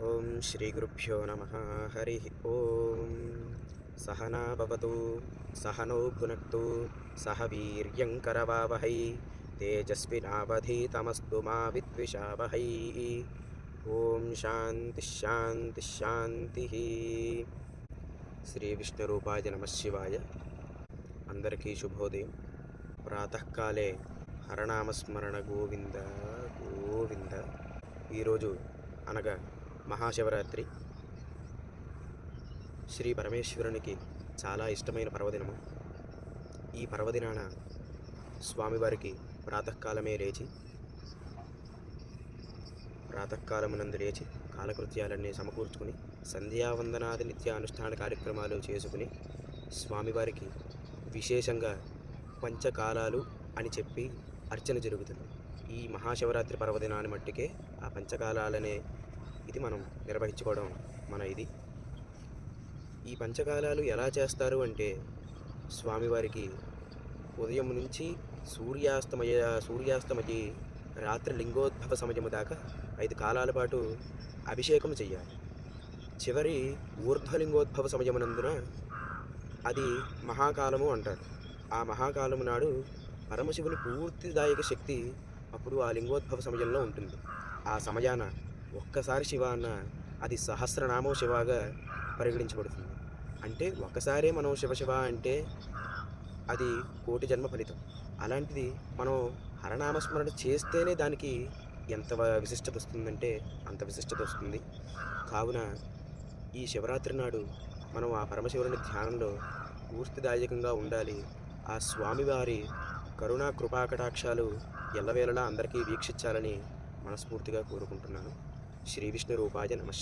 ఓం శ్రీ గురుభ్యో నమః. హరి ఓం. సహనా భవతు సహనౌ భునక్తు సహ వీర్యం కరవావహై తేజస్వినావధీతమస్తు మా విద్విషావహై. ఓం శాంతి శాంతి శాంతి. శ్రీ విష్ణురూపాయ నమః శివాయ. అందరికీ శుభోదయం. ప్రాతకాలే హరనామస్మరణ గోవింద గోవింద. ఈరోజు అనగా మహాశివరాత్రి, శ్రీ పరమేశ్వరునికి చాలా ఇష్టమైన పర్వదినము. ఈ పర్వదినాన స్వామివారికి ప్రాతకాలమునందు లేచి కాలకృత్యాలన్నీ సమకూర్చుకుని సంధ్యావందనాది నిత్య అనుష్ఠాన కార్యక్రమాలు చేసుకుని స్వామివారికి విశేషంగా పంచకాలాలు అని చెప్పి అర్చన జరుగుతుంది. ఈ మహాశివరాత్రి పర్వదినాన్ని మట్టికే ఆ పంచకాలాలనే ఇది మనం నిర్వహించుకోవడం మన ఇది. ఈ పంచకాలాలు ఎలా చేస్తారు అంటే, స్వామివారికి ఉదయం నుంచి సూర్యాస్తమయ రాత్రి లింగోద్భవ సమయము దాకా 5 కాలాల పాటు అభిషేకం చెయ్యాలి. చివరి ఊర్ధ్వలింగోద్భవ సమయమునందున అది మహాకాలము అంటారు. ఆ మహాకాలము నాడు పరమశివుని పూర్తిదాయక శక్తి అప్పుడు ఆ లింగోద్భవ సమయంలో ఉంటుంది. ఆ సమయాన ఒక్కసారి శివ అన్న అది సహస్రనామం శివగా పరిగణించబడుతుంది. అంటే ఒక్కసారే మనం శివ అంటే అది కోటి జన్మ ఫలితం. అలాంటిది మనం హరనామస్మరణ చేస్తేనే దానికి ఎంత విశిష్టత వస్తుందంటే అంత విశిష్టత వస్తుంది. కావున ఈ శివరాత్రి నాడు మనం ఆ పరమశివుని ధ్యానంలో పూర్తిదాయకంగా ఉండాలి. ఆ స్వామివారి కరుణా కృపాకటాక్షాలు ఎల్లవేళలా అందరికీ వీక్షించాలని మనస్ఫూర్తిగా కోరుకుంటున్నాను. శ్రీ విష్ణు రూపాయ నమః.